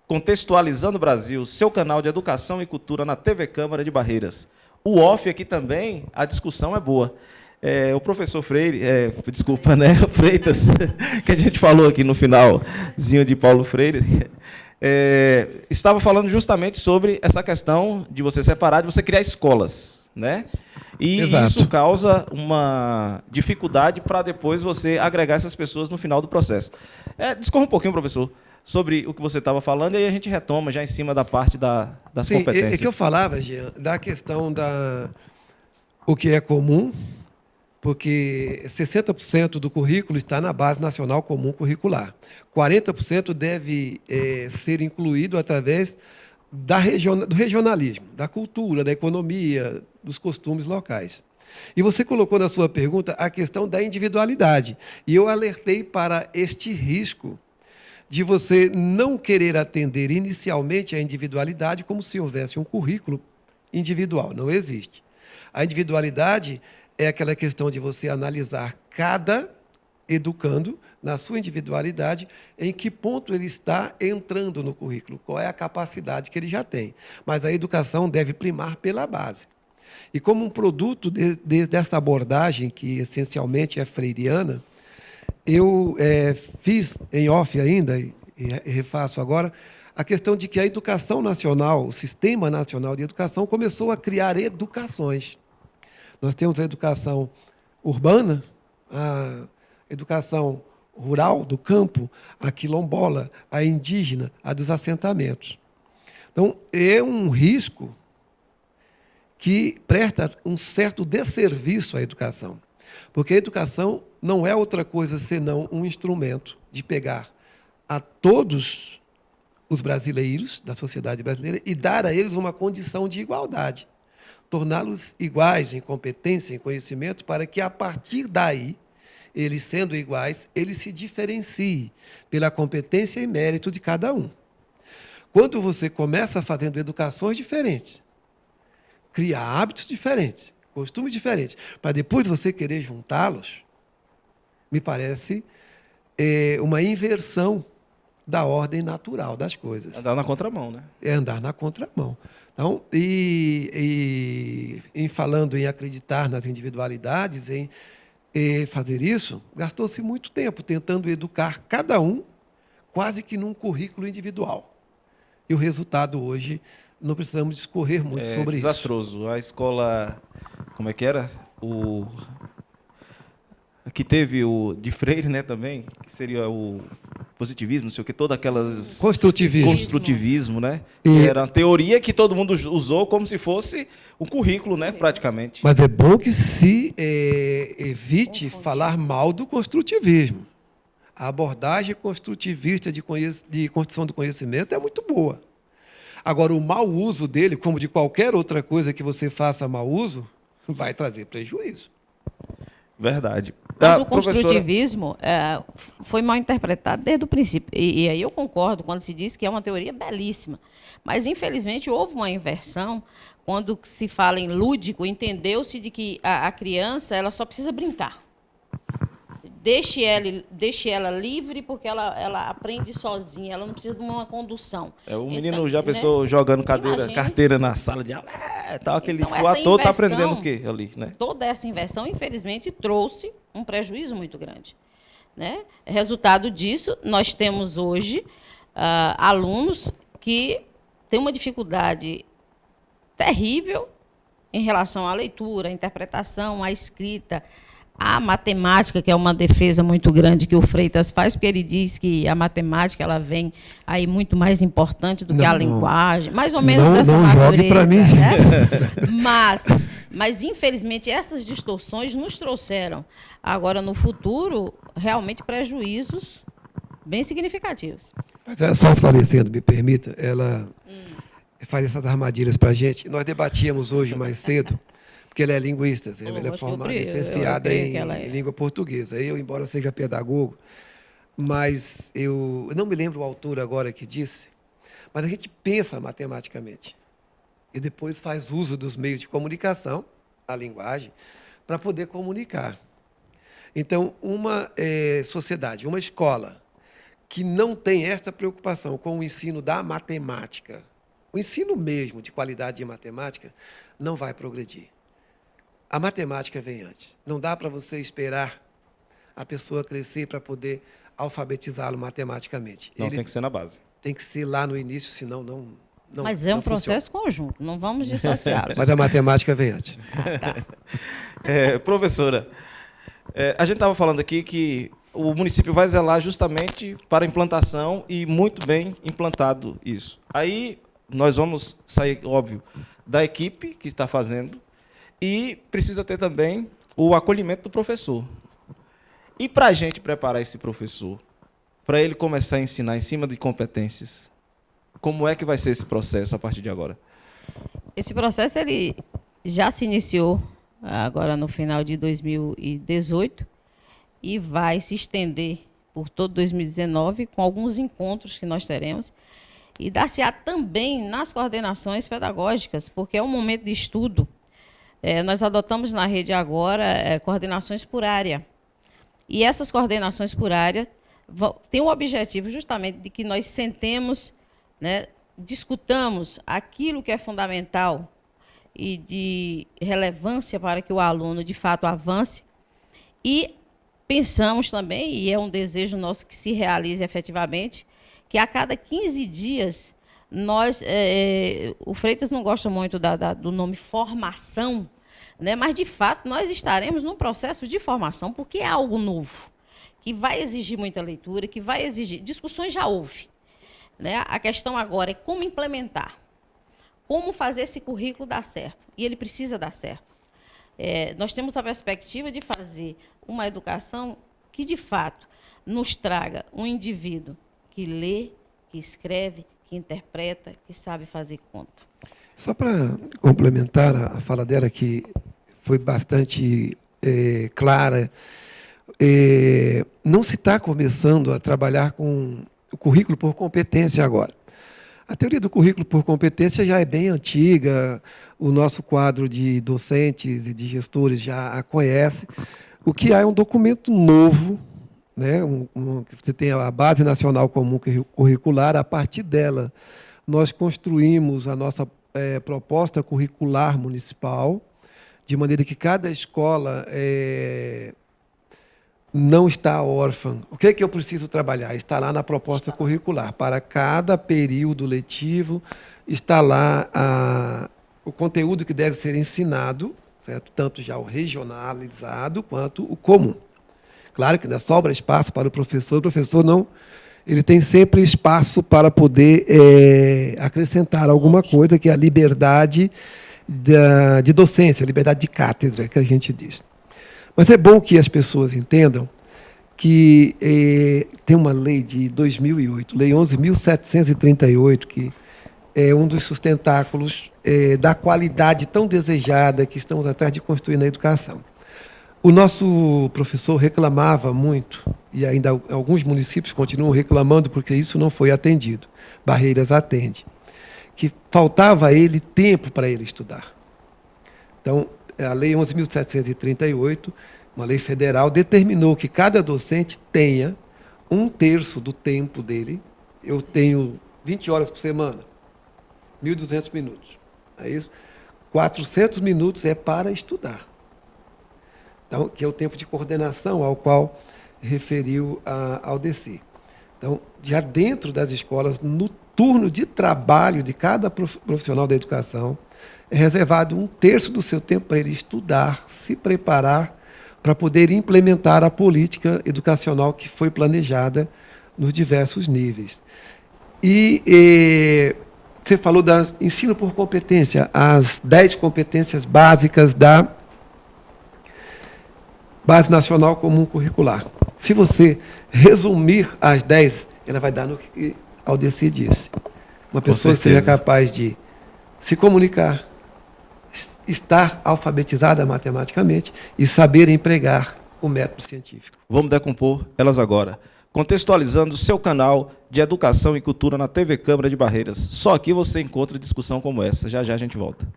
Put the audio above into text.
Contextualizando o Brasil, seu canal de educação e cultura na TV Câmara de Barreiras. O off aqui também, a discussão é boa. O professor Freire, desculpa, né, Freitas, que a gente falou aqui no finalzinho de Paulo Freire, estava falando justamente sobre essa questão de você separar, de você criar escolas, né? E Exato. isso causa uma dificuldade para depois você agregar essas pessoas no final do processo. Discorra um pouquinho, professor, sobre o que você estava falando, e aí a gente retoma já em cima da parte das competências. É que eu falava, Jean, da questão o que é comum, porque 60% do currículo está na Base Nacional Comum Curricular. 40% deve ser incluído através do regionalismo, da cultura, da economia, dos costumes locais. E você colocou na sua pergunta a questão da individualidade. E eu alertei para este risco de você não querer atender inicialmente a individualidade como se houvesse um currículo individual. Não existe. A individualidade é aquela questão de você analisar cada educando, na sua individualidade, em que ponto ele está entrando no currículo, qual é a capacidade que ele já tem. Mas a educação deve primar pela base. E como um produto dessa abordagem, que essencialmente é freiriana, eu fiz em off ainda, e refaço agora, a questão de que a educação nacional, o Sistema Nacional de Educação, começou a criar educações. Nós temos a educação urbana, a educação rural, do campo, a quilombola, a indígena, a dos assentamentos. Então, é um risco que presta um certo desserviço à educação. Porque a educação não é outra coisa senão um instrumento de pegar a todos os brasileiros, da sociedade brasileira, e dar a eles uma condição de igualdade. Torná-los iguais em competência, em conhecimento, para que, a partir daí, eles sendo iguais, eles se diferenciem pela competência e mérito de cada um. Quando você começa fazendo educações diferentes, cria hábitos diferentes, costumes diferentes, para depois você querer juntá-los, me parece uma inversão da ordem natural das coisas. Andar na contramão, né? É andar na contramão. Então, em falando em acreditar nas individualidades, em fazer isso, gastou-se muito tempo tentando educar cada um quase que num currículo individual. E o resultado hoje, não precisamos discorrer muito sobre desastroso. A escola, como é que era? Que teve o de Freire, né, também, que seria o positivismo, não sei o que, todas aquelas... Construtivismo, né? Que era uma teoria que todo mundo usou como se fosse um currículo, né, praticamente. Mas é bom que se evite falar mal do construtivismo. A abordagem construtivista de construção do conhecimento é muito boa. Agora, o mau uso dele, como de qualquer outra coisa que você faça mau uso, vai trazer prejuízo. Verdade. Mas o construtivismo foi mal interpretado desde o princípio. E aí eu concordo quando se diz que é uma teoria belíssima. Mas, infelizmente, houve uma inversão. Quando se fala em lúdico, entendeu-se de que a criança ela só precisa brincar. Deixe ela livre, porque ela aprende sozinha, ela não precisa de uma condução. O menino já pensou, né, jogando carteira na sala de aula, aquele ator está aprendendo o quê ali, né? Toda essa inversão, infelizmente, trouxe um prejuízo muito grande, né? Resultado disso, nós temos hoje alunos que têm uma dificuldade terrível em relação à leitura, à interpretação, à escrita, a matemática, que é uma defesa muito grande que o Freitas faz, porque ele diz que a matemática ela vem aí muito mais importante do que a linguagem, mais ou menos dessa natureza. Jogue para mim. Né? Mas, infelizmente, essas distorções nos trouxeram, agora, no futuro, realmente prejuízos bem significativos. Só esclarecendo, me permita, ela faz essas armadilhas para a gente. Nós debatíamos hoje mais cedo, porque ela é linguista, ela é formada, licenciada em língua portuguesa. Eu, embora seja pedagogo, mas eu não me lembro o autor agora que disse, mas a gente pensa matematicamente e depois faz uso dos meios de comunicação, a linguagem, para poder comunicar. Então, uma sociedade, uma escola que não tem esta preocupação com o ensino da matemática, o ensino mesmo de qualidade de matemática, não vai progredir. A matemática vem antes. Não dá para você esperar a pessoa crescer para poder alfabetizá-lo matematicamente. Não, tem que ser na base. Tem que ser lá no início, senão não. Mas é um processo conjunto, não vamos dissociá-los. Mas a matemática vem antes. Professora, a gente estava falando aqui que o município vai zelar justamente para a implantação e muito bem implantado isso. Aí nós vamos sair, óbvio, da equipe que está fazendo e precisa ter também o acolhimento do professor. E para a gente preparar esse professor, para ele começar a ensinar em cima de competências, como é que vai ser esse processo a partir de agora? Esse processo ele já se iniciou agora no final de 2018 e vai se estender por todo 2019 com alguns encontros que nós teremos e dar-se-á também nas coordenações pedagógicas, porque é um momento de estudo. Nós adotamos na rede agora coordenações por área. E essas coordenações por área têm o objetivo justamente de que nós sentemos, né, discutamos aquilo que é fundamental e de relevância para que o aluno, de fato, avance. E pensamos também, e é um desejo nosso que se realize efetivamente, que a cada 15 dias, o Freitas não gosta muito do nome formação, né? Mas, de fato, nós estaremos num processo de formação, porque é algo novo, que vai exigir muita leitura, que vai exigir... Discussões já houve, né? A questão agora é como implementar, como fazer esse currículo dar certo. E ele precisa dar certo. Nós temos a perspectiva de fazer uma educação que, de fato, nos traga um indivíduo que lê, que escreve, que interpreta, que sabe fazer conta. Só para complementar a fala dela, que foi bastante clara, não se está começando a trabalhar com o currículo por competência agora. A teoria do currículo por competência já é bem antiga, o nosso quadro de docentes e de gestores já a conhece. O que há é um documento novo, né? Você tem a Base Nacional Comum Curricular, a partir dela nós construímos a nossa proposta curricular municipal, de maneira que cada escola não está órfã. O que é que eu preciso trabalhar? Está lá na proposta curricular. Para cada período letivo, está lá o conteúdo que deve ser ensinado, certo? Tanto já o regionalizado quanto o comum. Claro que ainda sobra espaço para o professor não... Ele tem sempre espaço para poder acrescentar alguma coisa, que é a liberdade de docência, a liberdade de cátedra, que a gente diz. Mas é bom que as pessoas entendam que tem uma lei de 2008, Lei 11.738, que é um dos sustentáculos da qualidade tão desejada que estamos atrás de construir na educação. O nosso professor reclamava muito, e ainda alguns municípios continuam reclamando porque isso não foi atendido. Barreiras atende, que faltava a ele tempo para ele estudar. Então, a Lei 11.738, uma lei federal, determinou que cada docente tenha 1/3 do tempo dele. Eu tenho 20 horas por semana, 1.200 minutos. É isso? 400 minutos é para estudar. Então, que é o tempo de coordenação ao qual referiu a Aldeci. Então, já dentro das escolas, no turno de trabalho de cada profissional da educação, é reservado 1/3 do seu tempo para ele estudar, se preparar para poder implementar a política educacional que foi planejada nos diversos níveis. E você falou do ensino por competência, as 10 competências básicas da Base Nacional Comum Curricular. Se você resumir as 10, ela vai dar no que Aldeci disse. Uma pessoa que seja capaz de se comunicar, estar alfabetizada matematicamente e saber empregar o método científico. Vamos decompor elas agora. Contextualizando o seu canal de educação e cultura na TV Câmara de Barreiras. Só aqui você encontra discussão como essa. Já já a gente volta.